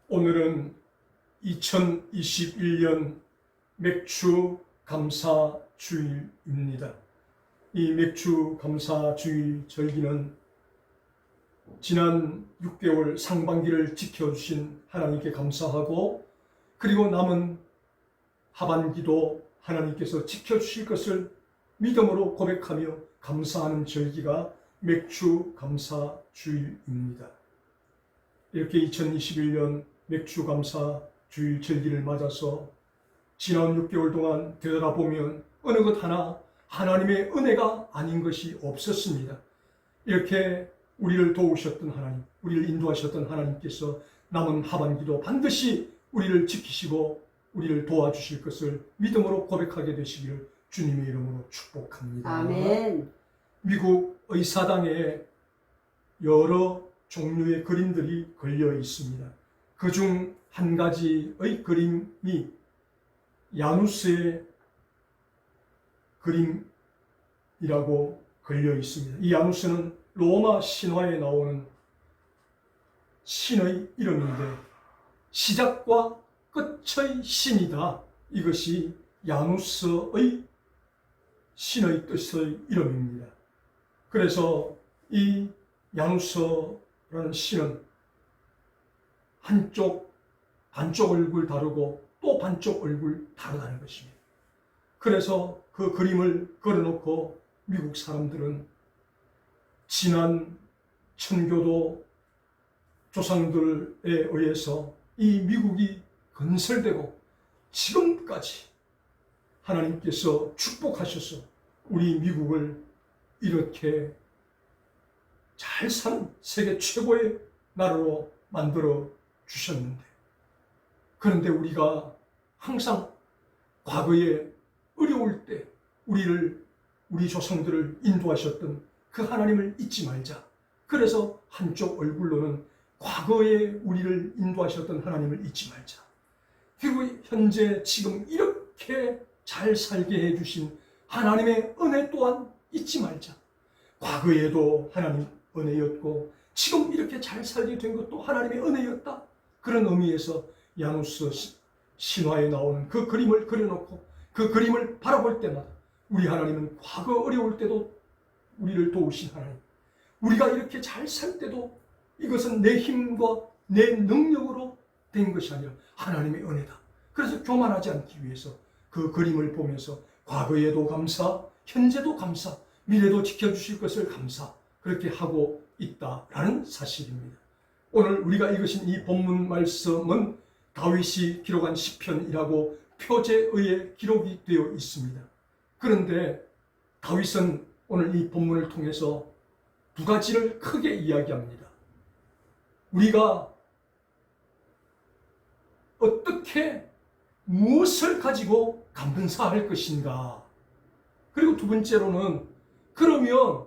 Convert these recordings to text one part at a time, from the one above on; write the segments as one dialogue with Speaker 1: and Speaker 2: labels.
Speaker 1: 오늘은 2021년 맥주 감사 주일입니다. 이 맥주 감사 주일 절기는 지난 6개월 상반기를 지켜주신 하나님께 감사하고, 그리고 남은 하반기도 하나님께서 지켜주실 것을 믿음으로 고백하며 감사하는 절기가 맥주 감사 주일입니다. 이렇게 2021년 맥주 감사 주일 절기를 맞아서 지난 6개월 동안 되돌아보면 어느 것 하나 하나님의 은혜가 아닌 것이 없었습니다. 이렇게 우리를 도우셨던 하나님, 우리를 인도하셨던 하나님께서 남은 하반기도 반드시 우리를 지키시고 우리를 도와주실 것을 믿음으로 고백하게 되시기를 주님의 이름으로 축복합니다.
Speaker 2: 아멘.
Speaker 1: 미국 의사당에 여러 종류의 그림들이 걸려 있습니다. 그중 한 가지의 그림이 야누스의 그림이라고 걸려 있습니다. 이 야누스는 로마 신화에 나오는 신의 이름인데 시작과 끝의 신이다. 이것이 야누스의 신의 뜻의 이름입니다. 그래서 이 야누스라는 신은 반쪽 얼굴 다르고 또 반쪽 얼굴 다르다는 것입니다. 그래서 그 그림을 걸어놓고 미국 사람들은 지난 천교도 조상들에 의해서 이 미국이 건설되고 지금까지 하나님께서 축복하셔서 우리 미국을 이렇게 잘 사는 세계 최고의 나라로 만들어 주셨는데, 그런데 우리가 항상 과거에 어려울 때 우리 조상들을 인도하셨던 그 하나님을 잊지 말자. 그래서 한쪽 얼굴로는 과거에 우리를 인도하셨던 하나님을 잊지 말자. 그리고 현재 지금 이렇게 잘 살게 해주신 하나님의 은혜 또한 잊지 말자. 과거에도 하나님 은혜였고 지금 이렇게 잘 살게 된 것도 하나님의 은혜였다. 그런 의미에서 야누스 신화에 나오는 그 그림을 그려놓고 그 그림을 바라볼 때마다 우리 하나님은 과거 어려울 때도 우리를 도우신 하나님, 우리가 이렇게 잘 살 때도 이것은 내 힘과 내 능력으로 된 것이 아니라 하나님의 은혜다. 그래서 교만하지 않기 위해서 그 그림을 보면서 과거에도 감사, 현재도 감사, 미래도 지켜주실 것을 감사, 그렇게 하고 있다라는 사실입니다. 오늘 우리가 읽으신 이 본문 말씀은 다윗이 기록한 시편이라고 표제의에 기록이 되어 있습니다. 그런데 다윗은 오늘 이 본문을 통해서 두 가지를 크게 이야기합니다. 우리가 어떻게 무엇을 가지고 감사할 것인가? 그리고 두 번째로는 그러면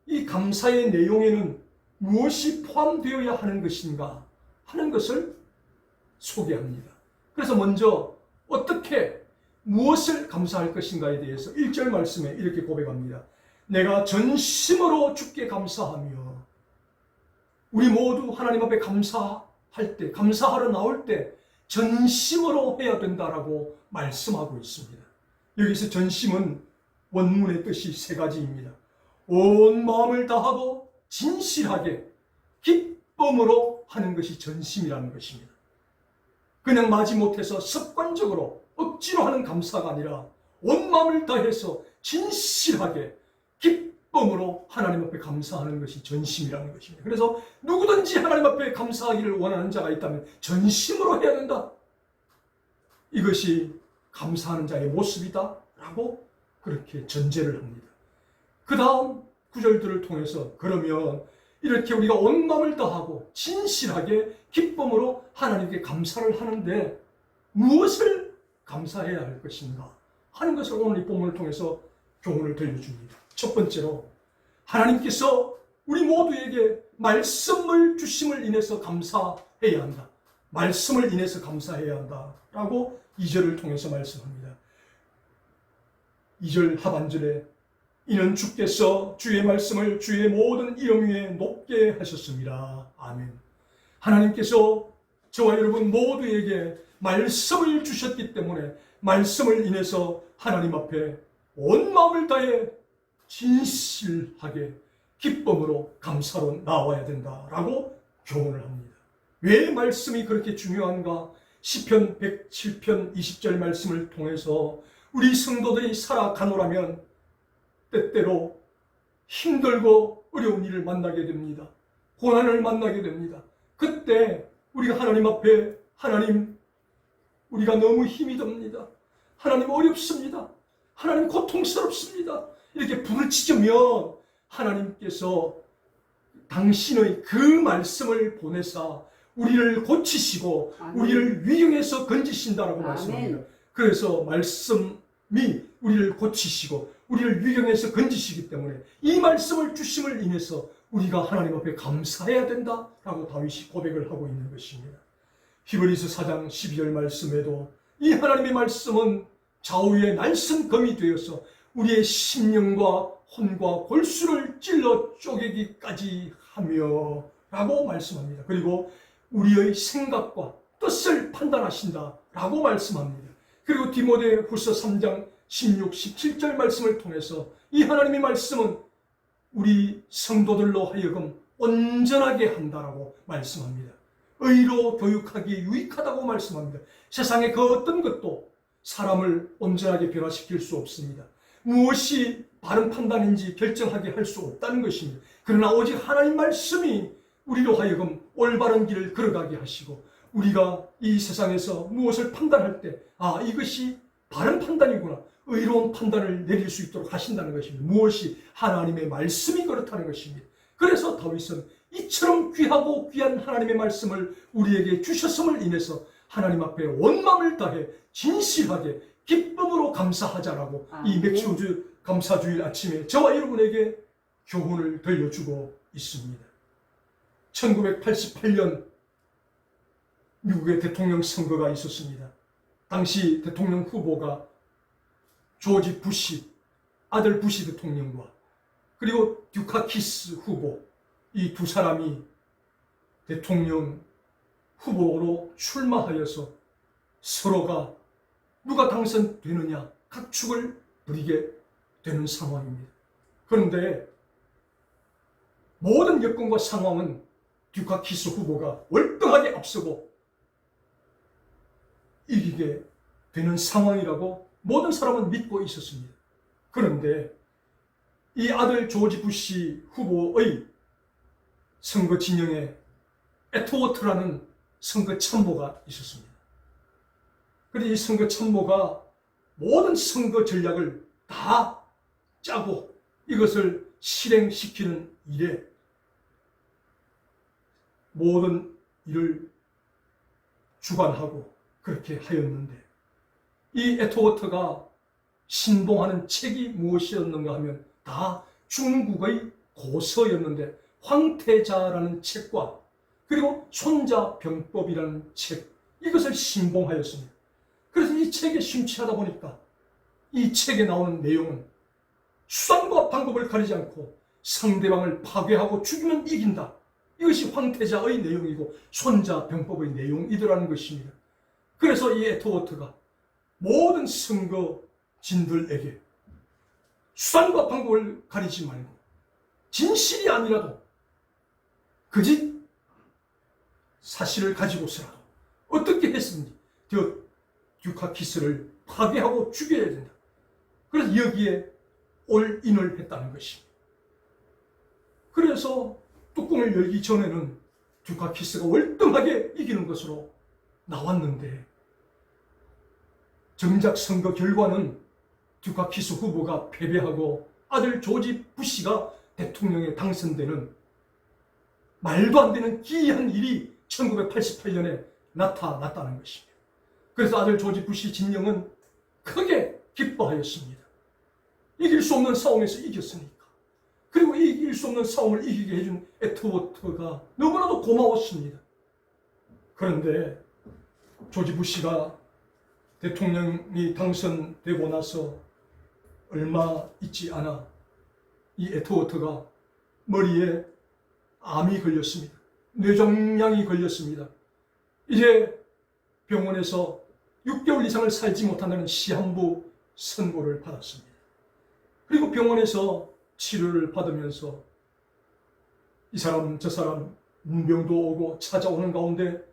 Speaker 1: 이 감사의 내용에는 무엇이 포함되어야 하는 것인가 하는 것을 소개합니다. 그래서 먼저 어떻게 무엇을 감사할 것인가에 대해서 1절 말씀에 이렇게 고백합니다. 내가 전심으로 주께 감사하며. 우리 모두 하나님 앞에 감사할 때, 감사하러 나올 때 전심으로 해야 된다라고 말씀하고 있습니다. 여기서 전심은 원문의 뜻이 세 가지입니다. 온 마음을 다하고 진실하게 기쁨으로 하는 것이 전심이라는 것입니다. 그냥 마지못해서 습관적으로 억지로 하는 감사가 아니라 온 마음을 다해서 진실하게 기쁨으로 하나님 앞에 감사하는 것이 전심이라는 것입니다. 그래서 누구든지 하나님 앞에 감사하기를 원하는 자가 있다면 전심으로 해야 된다. 이것이 감사하는 자의 모습이다 라고 그렇게 전제를 합니다. 그 다음 구절들을 통해서 그러면 이렇게 우리가 온 마음을 다하고 진실하게 기쁨으로 하나님께 감사를 하는데 무엇을 감사해야 할 것인가 하는 것을 오늘 이 본문을 통해서 교훈을 들려줍니다. 첫 번째로 하나님께서 우리 모두에게 말씀을 주심을 인해서 감사해야 한다. 말씀을 인해서 감사해야 한다 라고 2절을 통해서 말씀합니다. 2절 하반절에 이는 주께서 주의 말씀을 주의 모든 이름 위에 높게 하셨습니다. 아멘. 하나님께서 저와 여러분 모두에게 말씀을 주셨기 때문에 말씀을 인해서 하나님 앞에 온 마음을 다해 진실하게 기쁨으로 감사로 나와야 된다라고 교훈을 합니다. 왜 말씀이 그렇게 중요한가? 시편 107편 20절 말씀을 통해서 우리 성도들이 살아가노라면 때때로 힘들고 어려운 일을 만나게 됩니다. 고난을 만나게 됩니다. 그때 우리가 하나님 앞에 하나님 우리가 너무 힘이 듭니다. 하나님 어렵습니다. 하나님 고통스럽습니다. 이렇게 부르짖으면 하나님께서 당신의 그 말씀을 보내사 우리를 고치시고 아멘. 우리를 위경에서 건지신다라고 아멘. 말씀합니다. 그래서 말씀이 우리를 고치시고 우리를 위경에서 건지시기 때문에 이 말씀을 주심을 인해서 우리가 하나님 앞에 감사해야 된다라고 다윗이 고백을 하고 있는 것입니다. 히브리서 4장 12절 말씀에도 이 하나님의 말씀은 좌우의 날선 검이 되어서 우리의 심령과 혼과 골수를 찔러 쪼개기까지 하며 라고 말씀합니다. 그리고 우리의 생각과 뜻을 판단하신다 라고 말씀합니다. 그리고 디모데후서 3장 16, 17절 말씀을 통해서 이 하나님의 말씀은 우리 성도들로 하여금 온전하게 한다라고 말씀합니다. 의로 교육하기 유익하다고 말씀합니다. 세상의 그 어떤 것도 사람을 온전하게 변화시킬 수 없습니다. 무엇이 바른 판단인지 결정하게 할 수 없다는 것입니다. 그러나 오직 하나님 말씀이 우리로 하여금 올바른 길을 걸어가게 하시고 우리가 이 세상에서 무엇을 판단할 때 이것이 바른 판단이구나, 의로운 판단을 내릴 수 있도록 하신다는 것입니다. 무엇이 하나님의 말씀이 그렇다는 것입니다. 그래서 다윗은 이처럼 귀하고 귀한 하나님의 말씀을 우리에게 주셨음을 인해서 하나님 앞에 온 마음을 다해 진실하게 기쁨으로 감사하자라고 이 맥주주 감사주일 아침에 저와 여러분에게 교훈을 들려주고 있습니다. 1988년 미국의 대통령 선거가 있었습니다. 당시 대통령 후보가 조지 부시, 아들 부시 대통령과 그리고 듀카키스 후보, 이 두 사람이 대통령 후보로 출마하여서 서로가 누가 당선되느냐 각축을 벌이게 되는 상황입니다. 그런데 모든 여건과 상황은 듀카키스 후보가 월등하게 앞서고 이기게 되는 상황이라고 모든 사람은 믿고 있었습니다. 그런데 이 아들 조지 부시 후보의 선거 진영에 에트워트라는 선거 참모가 있었습니다. 그런데 이 선거 참모가 모든 선거 전략을 다 짜고 이것을 실행시키는 일에 모든 일을 주관하고 그렇게 하였는데 이 에트워트가 신봉하는 책이 무엇이었는가 하면 다 중국의 고서였는데 황태자라는 책과 그리고 손자병법이라는 책, 이것을 신봉하였습니다. 그래서 이 책에 심취하다 보니까 이 책에 나오는 내용은 수단과 방법을 가리지 않고 상대방을 파괴하고 죽이면 이긴다, 이것이 황태자의 내용이고 손자병법의 내용이더라는 것입니다. 그래서 이 에트워트가 모든 선거진들에게 수단과 방법을 가리지 말고 진실이 아니라도 거짓 사실을 가지고서라도 어떻게 했습니까? 듀카키스를 파괴하고 죽여야 된다. 그래서 여기에 올인을 했다는 것입니다. 그래서 뚜껑을 열기 전에는 듀카키스가 월등하게 이기는 것으로 나왔는데 정작 선거 결과는 듀카키스 후보가 패배하고 아들 조지 부시가 대통령에 당선되는 말도 안 되는 기이한 일이 1988년에 나타났다는 것입니다. 그래서 아들 조지 부시 진영은 크게 기뻐하였습니다. 이길 수 없는 싸움에서 이겼으니까. 그리고 이길 수 없는 싸움을 이기게 해준 에트워트가 너무나도 고마웠습니다. 그런데 조지 부시가 대통령이 당선되고 나서 얼마 있지 않아 이 에트워트가 머리에 암이 걸렸습니다. 뇌종양이 걸렸습니다. 이제 병원에서 6개월 이상을 살지 못한다는 시한부 선고를 받았습니다. 그리고 병원에서 치료를 받으면서 이 사람 저 사람 문병도 오고 찾아오는 가운데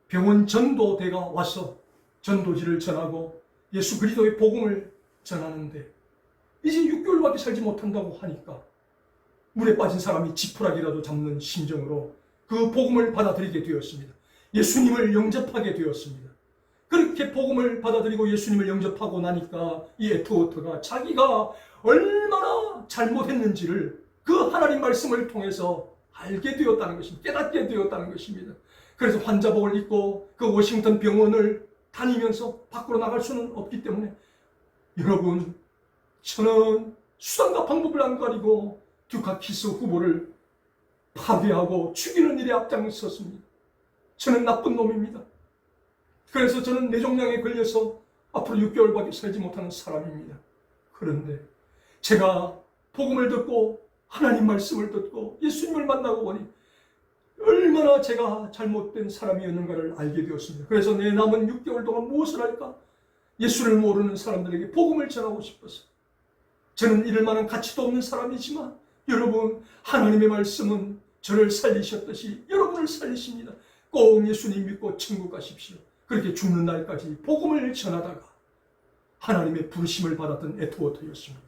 Speaker 1: 병원 전도대가 와서 전도지를 전하고 예수 그리스도의 복음을 전하는데 이제 6개월밖에 살지 못한다고 하니까 물에 빠진 사람이 지푸라기라도 잡는 심정으로 그 복음을 받아들이게 되었습니다. 예수님을 영접하게 되었습니다. 그렇게 복음을 받아들이고 예수님을 영접하고 나니까 이 에트워트가 자기가 얼마나 잘못했는지를 그 하나님 말씀을 통해서 알게 되었다는 것입니다. 깨닫게 되었다는 것입니다. 그래서 환자복을 입고 그 워싱턴 병원을 다니면서 밖으로 나갈 수는 없기 때문에 여러분, 저는 수단과 방법을 안 가리고 듀카키스 후보를 파괴하고 죽이는 일에 앞장섰습니다. 저는 나쁜 놈입니다. 그래서 저는 뇌종양에 걸려서 앞으로 6개월밖에 살지 못하는 사람입니다. 그런데 제가 복음을 듣고 하나님 말씀을 듣고 예수님을 만나고 보니 얼마나 제가 잘못된 사람이었는가를 알게 되었습니다. 그래서 내 남은 6개월 동안 무엇을 할까? 예수를 모르는 사람들에게 복음을 전하고 싶어서. 저는 이럴 만한 가치도 없는 사람이지만 여러분, 하나님의 말씀은 저를 살리셨듯이 여러분을 살리십니다. 꼭 예수님 믿고 천국 가십시오. 그렇게 죽는 날까지 복음을 전하다가 하나님의 부르심을 받았던 에트워트였습니다.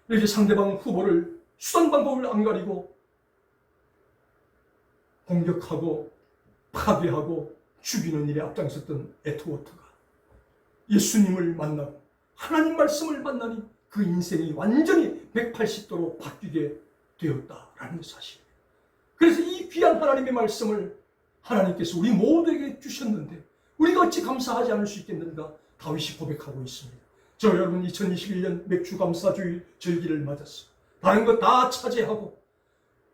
Speaker 1: 이렇게 상대방 후보를 수단 방법을 안 가리고 공격하고 파괴하고 죽이는 일에 앞장섰던 에트워트가 예수님을 만나고 하나님 말씀을 만나니 그 인생이 완전히 180도로 바뀌게 되었다라는 사실입니다. 그래서 이 귀한 하나님의 말씀을 하나님께서 우리 모두에게 주셨는데 우리가 어찌 감사하지 않을 수 있겠는가? 다윗이 고백하고 있습니다. 저 여러분 2021년 맥주 감사주의 절기를 맞았어. 다른 것 다 차지하고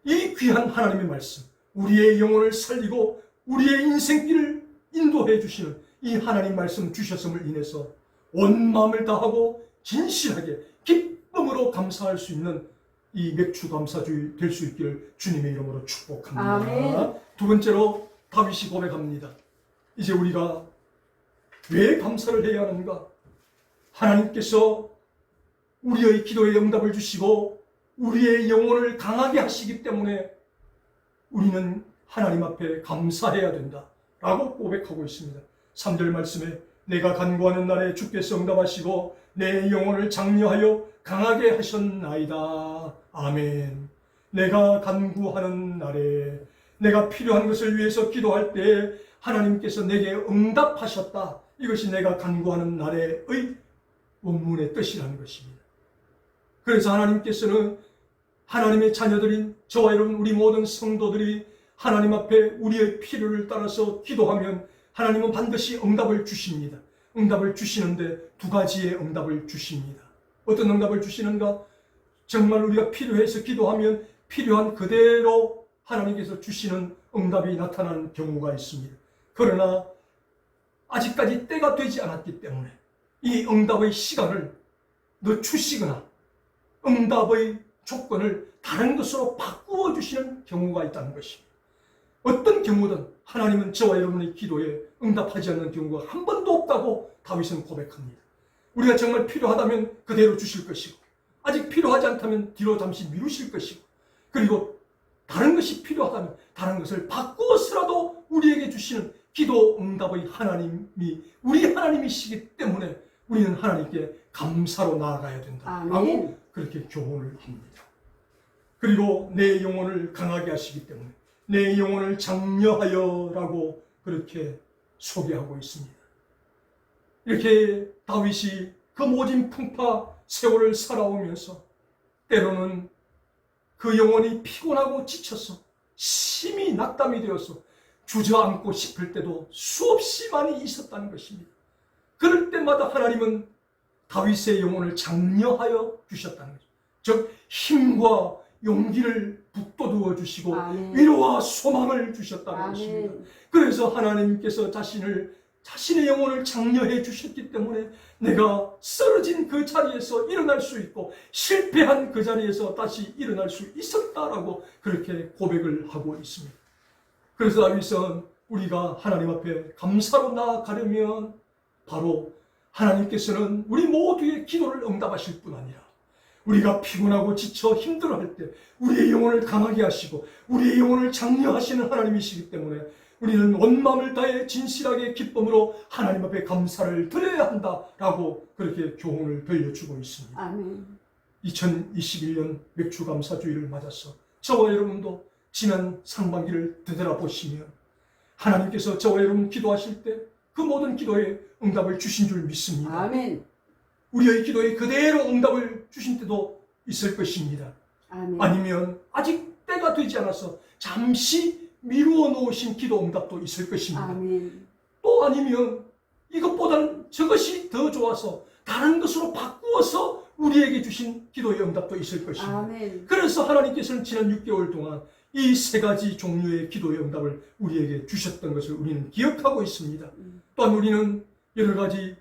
Speaker 1: 이 귀한 하나님의 말씀, 우리의 영혼을 살리고 우리의 인생길을 인도해 주시는 이 하나님 말씀 주셨음을 인해서 온 마음을 다하고 진실하게 기쁨으로 감사할 수 있는 이 맥주 감사주의 될 수 있기를 주님의 이름으로 축복합니다.
Speaker 2: 아멘.
Speaker 1: 두 번째로 다윗이 고백합니다. 이제 우리가 왜 감사를 해야 하는가? 하나님께서 우리의 기도에 응답을 주시고 우리의 영혼을 강하게 하시기 때문에 우리는 하나님 앞에 감사해야 된다 라고 고백하고 있습니다. 3절 말씀에 내가 간구하는 날에 주께서 응답하시고 내 영혼을 장려하여 강하게 하셨나이다. 아멘. 내가 간구하는 날에 내가 필요한 것을 위해서 기도할 때 하나님께서 내게 응답하셨다. 이것이 내가 간구하는 날의 원문의 뜻이라는 것입니다. 그래서 하나님께서는 하나님의 자녀들인 저와 여러분 우리 모든 성도들이 하나님 앞에 우리의 필요를 따라서 기도하면 하나님은 반드시 응답을 주십니다. 응답을 주시는데 두 가지의 응답을 주십니다. 어떤 응답을 주시는가? 정말 우리가 필요해서 기도하면 필요한 그대로 하나님께서 주시는 응답이 나타나는 경우가 있습니다. 그러나 아직까지 때가 되지 않았기 때문에 이 응답의 시간을 늦추시거나 응답의 조건을 다른 것으로 바꾸어 주시는 경우가 있다는 것입니다. 어떤 경우든 하나님은 저와 여러분의 기도에 응답하지 않는 경우가 한 번도 없다고 다윗은 고백합니다. 우리가 정말 필요하다면 그대로 주실 것이고 아직 필요하지 않다면 뒤로 잠시 미루실 것이고 그리고 다른 것이 필요하다면 다른 것을 바꾸어서라도 우리에게 주시는 기도 응답의 하나님이 우리 하나님이시기 때문에 우리는 하나님께 감사로 나아가야 된다라고 그렇게 교훈을 합니다. 그리고 내 영혼을 강하게 하시기 때문에 내 영혼을 장려하여라고 그렇게 소개하고 있습니다. 이렇게 다윗이 그 모진 풍파 세월을 살아오면서 때로는 그 영혼이 피곤하고 지쳐서 심히 낙담이 되어서 주저앉고 싶을 때도 수없이 많이 있었다는 것입니다. 그럴 때마다 하나님은 다윗의 영혼을 장려하여 주셨다는 거죠. 즉 힘과 용기를 북돋워 주시고 위로와 소망을 주셨다는 것입니다. 그래서 하나님께서 자신을 자신의 영혼을 장려해 주셨기 때문에 내가 쓰러진 그 자리에서 일어날 수 있고 실패한 그 자리에서 다시 일어날 수 있었다라고 그렇게 고백을 하고 있습니다. 그래서 다윗은 우리가 하나님 앞에 감사로 나아가려면 바로 하나님께서는 우리 모두의 기도를 응답하실 뿐 아니라 우리가 피곤하고 지쳐 힘들어할 때 우리의 영혼을 강하게 하시고 우리의 영혼을 장려하시는 하나님이시기 때문에 우리는 온 마음을 다해 진실하게 기쁨으로 하나님 앞에 감사를 드려야 한다라고 그렇게 교훈을 들려주고 있습니다.
Speaker 2: 아멘.
Speaker 1: 2021년 맥주감사주의를 맞아서 저와 여러분도 지난 상반기를 되돌아보시면 하나님께서 저와 여러분 기도하실 때 그 모든 기도에 응답을 주신 줄 믿습니다.
Speaker 2: 아멘.
Speaker 1: 우리의 기도에 그대로 응답을 주신 때도 있을 것입니다.
Speaker 2: 아멘.
Speaker 1: 아니면 아직 때가 되지 않아서 잠시 미루어 놓으신 기도 응답도 있을 것입니다.
Speaker 2: 아멘.
Speaker 1: 또 아니면 이것보다는 저것이 더 좋아서 다른 것으로 바꾸어서 우리에게 주신 기도의 응답도 있을 것입니다.
Speaker 2: 아멘.
Speaker 1: 그래서 하나님께서는 지난 6개월 동안 이 세 가지 종류의 기도의 응답을 우리에게 주셨던 것을 우리는 기억하고 있습니다. 또한 우리는 여러 가지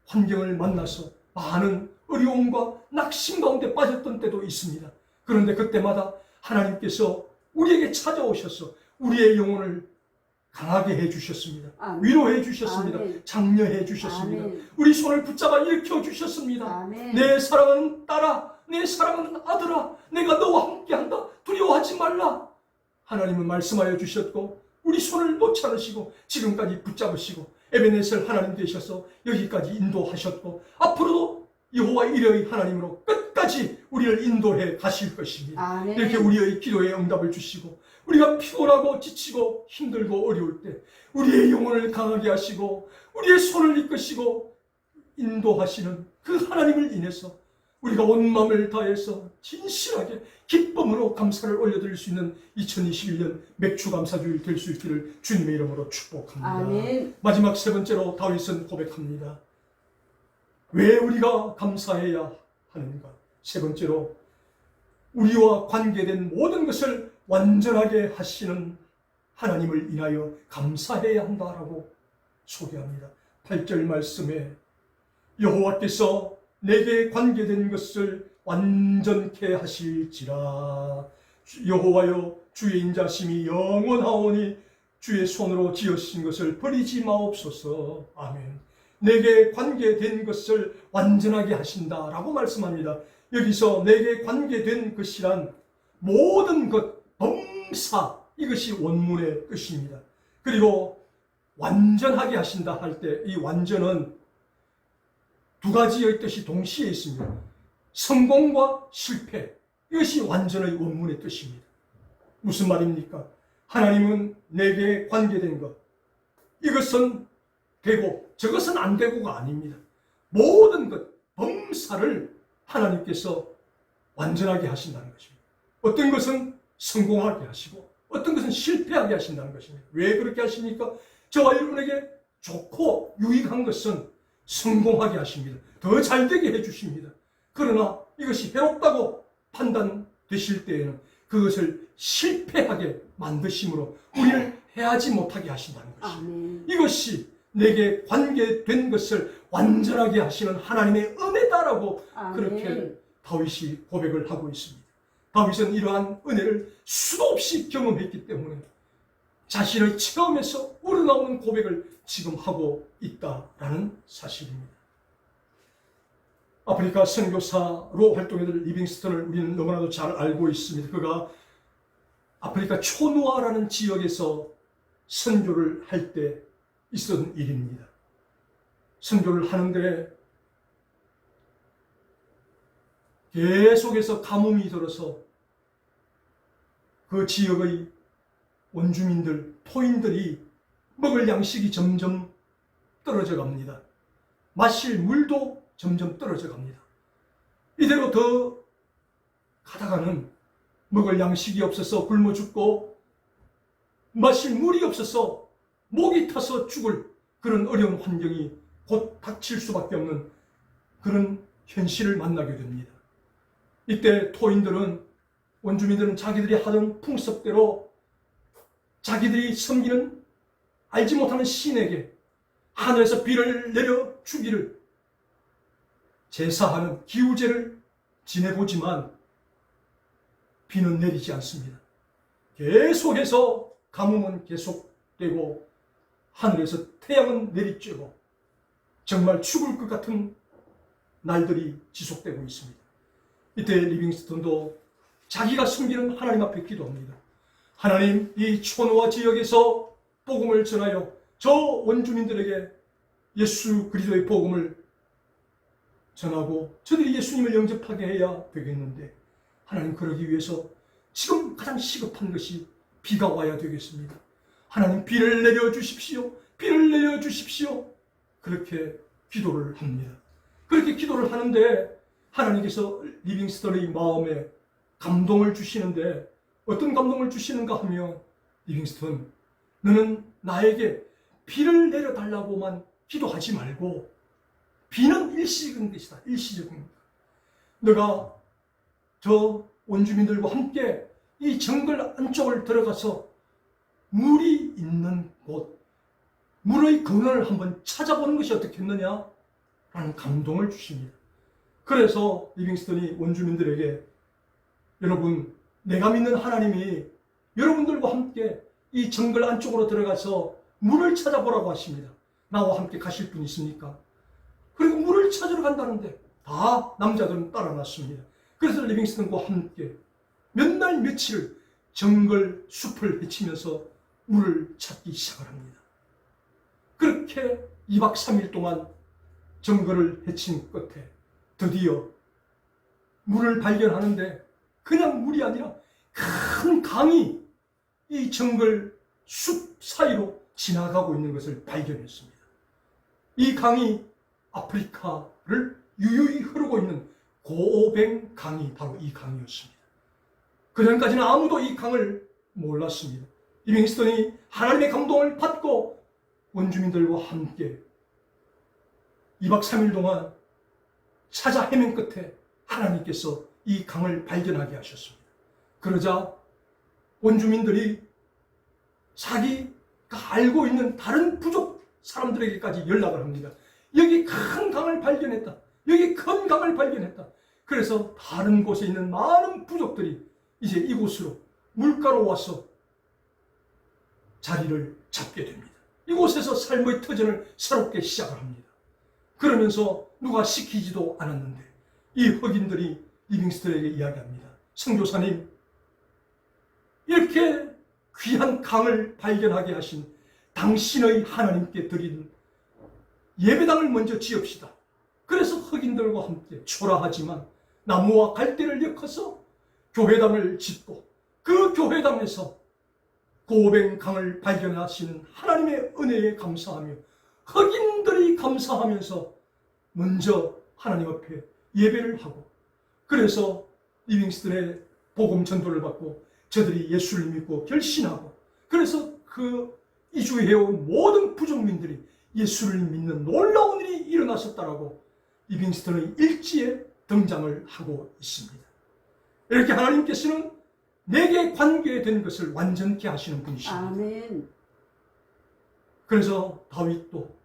Speaker 1: 환경을 만나서 많은 어려움과 낙심 가운데 빠졌던 때도 있습니다. 그런데 그때마다 하나님께서 우리에게 찾아오셔서 우리의 영혼을 강하게 해주셨습니다.
Speaker 2: 아멘.
Speaker 1: 위로해 주셨습니다.
Speaker 2: 아멘.
Speaker 1: 장려해 주셨습니다.
Speaker 2: 아멘.
Speaker 1: 우리 손을 붙잡아 일으켜 주셨습니다.
Speaker 2: 아멘.
Speaker 1: 내 사랑하는 딸아, 내 사랑하는 아들아, 내가 너와 함께한다. 두려워하지 말라. 하나님은 말씀하여 주셨고 우리 손을 놓지 않으시고 지금까지 붙잡으시고 에베네셀 하나님 되셔서 여기까지 인도하셨고 앞으로도 여호와 이레의 하나님으로 끝까지 우리를 인도해 가실 것입니다.
Speaker 2: 아멘.
Speaker 1: 이렇게 우리의 기도에 응답을 주시고 우리가 피곤하고 지치고 힘들고 어려울 때 우리의 영혼을 강하게 하시고 우리의 손을 이끄시고 인도하시는 그 하나님을 인해서 우리가 온 마음을 다해서 진실하게 기쁨으로 감사를 올려드릴 수 있는 2021년 맥주감사주일 될 수 있기를 주님의 이름으로 축복합니다.
Speaker 2: 아멘.
Speaker 1: 마지막 세 번째로 다윗은 고백합니다. 왜 우리가 감사해야 하는가? 세 번째로 우리와 관계된 모든 것을 완전하게 하시는 하나님을 인하여 감사해야 한다라고 소개합니다. 8절 말씀에 여호와께서 내게 관계된 것을 완전케 하실지라. 여호와여 주의 인자심이 영원하오니 주의 손으로 지으신 것을 버리지 마옵소서. 아멘. 내게 관계된 것을 완전하게 하신다라고 말씀합니다. 여기서 내게 관계된 것이란 모든 것, 범사, 이것이 원문의 뜻입니다. 그리고 완전하게 하신다 할 때 이 완전은 두 가지의 뜻이 동시에 있습니다. 성공과 실패, 이것이 완전의 원문의 뜻입니다. 무슨 말입니까? 하나님은 내게 관계된 것, 이것은 되고 저것은 안 되고가 아닙니다. 모든 것, 범사를 하나님께서 완전하게 하신다는 것입니다. 어떤 것은 성공하게 하시고 어떤 것은 실패하게 하신다는 것입니다. 왜 그렇게 하십니까? 저와 여러분에게 좋고 유익한 것은 성공하게 하십니다. 더 잘되게 해주십니다. 그러나 이것이 해롭다고 판단되실 때에는 그것을 실패하게 만드심으로 우리를 해하지 못하게 하신다는 것입니다.
Speaker 2: 아멘.
Speaker 1: 이것이 내게 관계된 것을 완전하게 하시는 하나님의 은혜다라고 그렇게 다윗이 고백을 하고 있습니다. 다윗은 이러한 은혜를 수도 없이 경험했기 때문에 자신의 체험에서 우러나오는 고백을 지금 하고 있다라는 사실입니다. 아프리카 선교사로 활동했던 리빙스턴을 우리는 너무나도 잘 알고 있습니다. 그가 아프리카 초누아라는 지역에서 선교를 할 때 있었던 일입니다. 선교를 하는데 계속해서 가뭄이 들어서 그 지역의 원주민들, 토인들이 먹을 양식이 점점 떨어져 갑니다. 마실 물도 점점 떨어져 갑니다. 이대로 더 가다가는 먹을 양식이 없어서 굶어 죽고 마실 물이 없어서 목이 타서 죽을 그런 어려운 환경이 곧 닥칠 수밖에 없는 그런 현실을 만나게 됩니다. 이때 토인들은, 원주민들은 자기들이 하던 풍습대로 자기들이 섬기는 알지 못하는 신에게 하늘에서 비를 내려 주기를 제사하는 기우제를 지내보지만 비는 내리지 않습니다. 계속해서 가뭄은 계속되고 하늘에서 태양은 내리쬐고 정말 죽을 것 같은 날들이 지속되고 있습니다. 이때 리빙스턴도 자기가 섬기는 하나님 앞에 기도합니다. 하나님, 이 초노아 지역에서 복음을 전하여 저 원주민들에게 예수 그리스도의 복음을 전하고 저들이 예수님을 영접하게 해야 되겠는데 하나님, 그러기 위해서 지금 가장 시급한 것이 비가 와야 되겠습니다. 하나님, 비를 내려주십시오. 비를 내려주십시오. 그렇게 기도를 합니다. 그렇게 기도를 하는데 하나님께서 리빙스턴의 마음에 감동을 주시는데 어떤 감동을 주시는가 하면, 리빙스턴, 너는 나에게 비를 내려달라고만 기도하지 말고 비는 일시적인 것이다. 일시적인 것이다. 너가 저 원주민들과 함께 이 정글 안쪽을 들어가서 물이 있는 곳, 물의 근원을 한번 찾아보는 것이 어떻겠느냐? 라는 감동을 주십니다. 그래서 리빙스턴이 원주민들에게, 여러분, 내가 믿는 하나님이 여러분들과 함께 이 정글 안쪽으로 들어가서 물을 찾아보라고 하십니다. 나와 함께 가실 분 있습니까? 그리고 물을 찾으러 간다는데 다 남자들은 따라 났습니다. 그래서 리빙스턴과 함께 몇 날 며칠 정글 숲을 헤치면서 물을 찾기 시작을 합니다. 그렇게 2박 3일 동안 정글을 헤친 끝에 드디어 물을 발견하는데 그냥 물이 아니라 큰 강이 이 정글 숲 사이로 지나가고 있는 것을 발견했습니다. 이 강이 아프리카를 유유히 흐르고 있는 고뱅 강이 바로 이 강이었습니다. 그전까지는 아무도 이 강을 몰랐습니다. 리빙스턴이 하나님의 감동을 받고 원주민들과 함께 2박 3일 동안 찾아 헤맨 끝에 하나님께서 이 강을 발견하게 하셨습니다. 그러자 원주민들이 자기가 알고 있는 다른 부족 사람들에게까지 연락을 합니다. 여기 큰 강을 발견했다. 여기 큰 강을 발견했다. 그래서 다른 곳에 있는 많은 부족들이 이제 이곳으로 물가로 와서 자리를 잡게 됩니다. 이곳에서 삶의 터전을 새롭게 시작을 합니다. 그러면서 누가 시키지도 않았는데 이 흑인들이 리빙스턴에게 이야기합니다. 선교사님, 이렇게 귀한 강을 발견하게 하신 당신의 하나님께 드린 예배당을 먼저 지읍시다. 그래서 흑인들과 함께 초라하지만 나무와 갈대를 엮어서 교회당을 짓고 그 교회당에서 고뱅 강을 발견하신 하나님의 은혜에 감사하며 흑인들이 감사하면서 먼저 하나님 앞에 예배를 하고, 그래서 리빙스턴의 복음 전도를 받고 저들이 예수를 믿고 결신하고, 그래서 그 이주해온 모든 부족민들이 예수를 믿는 놀라운 일이 일어났었다라고 리빙스턴의 일지에 등장을 하고 있습니다. 이렇게 하나님께서는 내게 관계된 것을 완전케 하시는 분이십니다.
Speaker 2: 아멘.
Speaker 1: 그래서 다윗도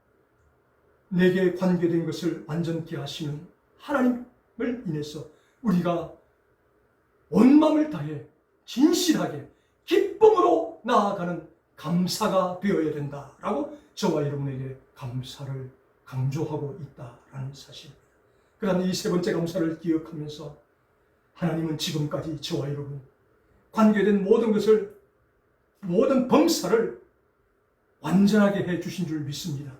Speaker 1: 내게 관계된 것을 완전케 하시는 하나님을 인해서 우리가 온 마음을 다해 진실하게 기쁨으로 나아가는 감사가 되어야 된다라고 저와 여러분에게 감사를 강조하고 있다라는 사실입니다. 그러나 이 세 번째 감사를 기억하면서 하나님은 지금까지 저와 여러분 관계된 모든 것을, 모든 범사를 완전하게 해주신 줄 믿습니다.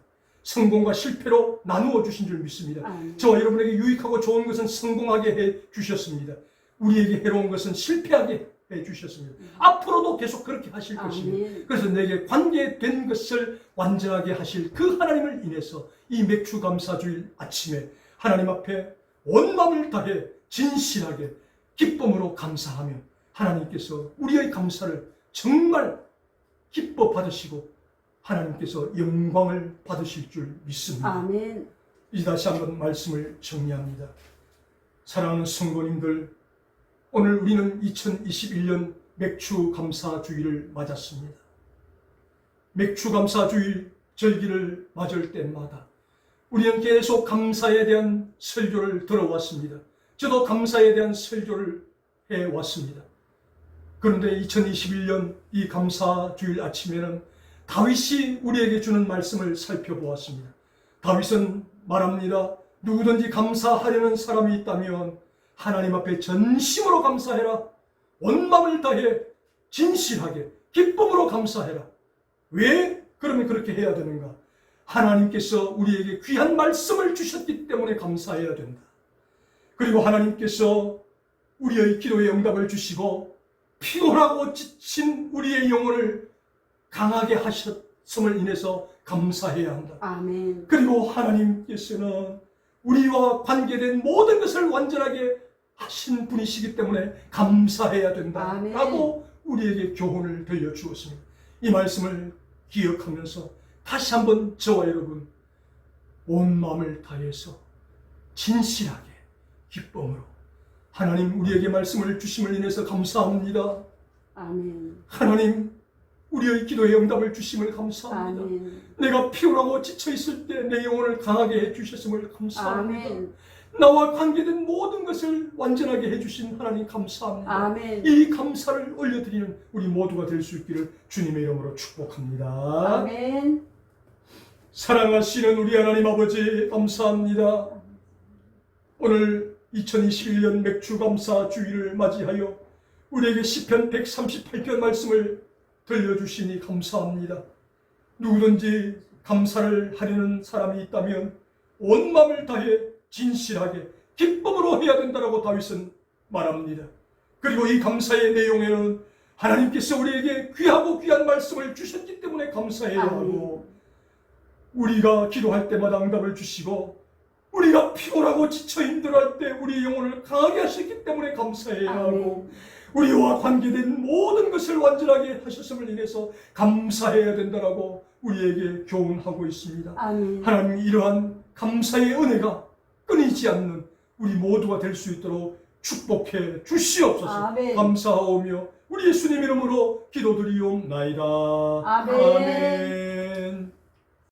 Speaker 1: 성공과 실패로 나누어 주신 줄 믿습니다. 저와 여러분에게 유익하고 좋은 것은 성공하게 해주셨습니다. 우리에게 해로운 것은 실패하게 해주셨습니다. 앞으로도 계속 그렇게 하실 것입니다. 그래서 내게 관계된 것을 완전하게 하실 그 하나님을 인해서 이 맥주감사주일 아침에 하나님 앞에 온 마음을 다해 진실하게 기쁨으로 감사하며 하나님께서 우리의 감사를 정말 기뻐 받으시고 하나님께서 영광을 받으실 줄 믿습니다.
Speaker 2: 아멘.
Speaker 1: 이제 다시 한번 말씀을 정리합니다. 사랑하는 성도님들, 오늘 우리는 2021년 맥주감사주일을 맞았습니다. 맥주감사주일 절기를 맞을 때마다 우리는 계속 감사에 대한 설교를 들어왔습니다. 저도 감사에 대한 설교를 해왔습니다. 그런데 2021년 이 감사주일 아침에는 다윗이 우리에게 주는 말씀을 살펴보았습니다. 다윗은 말합니다. 누구든지 감사하려는 사람이 있다면 하나님 앞에 전심으로 감사해라. 온 마음을 다해 진실하게 기쁨으로 감사해라. 왜 그러면 그렇게 해야 되는가? 하나님께서 우리에게 귀한 말씀을 주셨기 때문에 감사해야 된다. 그리고 하나님께서 우리의 기도에 응답을 주시고 피곤하고 지친 우리의 영혼을 강하게 하셨음을 인해서 감사해야 한다.
Speaker 2: 아멘.
Speaker 1: 그리고 하나님께서는 우리와 관계된 모든 것을 완전하게 하신 분이시기 때문에 감사해야 된다.
Speaker 2: 아멘.
Speaker 1: 라고 우리에게 교훈을 들려주었습니다. 이 말씀을 기억하면서 다시 한번 저와 여러분 온 마음을 다해서 진실하게 기쁨으로 하나님 우리에게 말씀을 주심을 인해서 감사합니다.
Speaker 2: 아멘.
Speaker 1: 하나님 우리의 기도에 응답을 주심을 감사합니다.
Speaker 2: 아멘.
Speaker 1: 내가 피곤하고 지쳐있을 때 내 영혼을 강하게 해주셨음을 감사합니다.
Speaker 2: 아멘.
Speaker 1: 나와 관계된 모든 것을 완전하게 해주신 하나님 감사합니다.
Speaker 2: 아멘.
Speaker 1: 이 감사를 올려드리는 우리 모두가 될 수 있기를 주님의 이름으로 축복합니다.
Speaker 2: 아멘.
Speaker 1: 사랑하시는 우리 하나님 아버지 감사합니다. 오늘 2021년 맥주감사 주일을 맞이하여 우리에게 시편 138편 말씀을 들려주시니 감사합니다. 누구든지 감사를 하려는 사람이 있다면 온 마음을 다해 진실하게 기쁨으로 해야 된다고 다윗은 말합니다. 그리고 이 감사의 내용에는 하나님께서 우리에게 귀하고 귀한 말씀을 주셨기 때문에 감사해야 하고 우리가 기도할 때마다 응답을 주시고 우리가 피곤하고 지쳐 힘들어할 때 우리 영혼을 강하게 하셨기 때문에 감사해야 하고 우리와 관계된 모든 것을 완전하게 하셨음을 인해서 감사해야 된다라고 우리에게 교훈하고 있습니다.
Speaker 2: 아멘.
Speaker 1: 하나님 이러한 감사의 은혜가 끊이지 않는 우리 모두가 될 수 있도록 축복해 주시옵소서.
Speaker 2: 아멘.
Speaker 1: 감사하오며 우리 예수님 이름으로 기도드리옵나이다.
Speaker 2: 아멘.
Speaker 1: 아멘.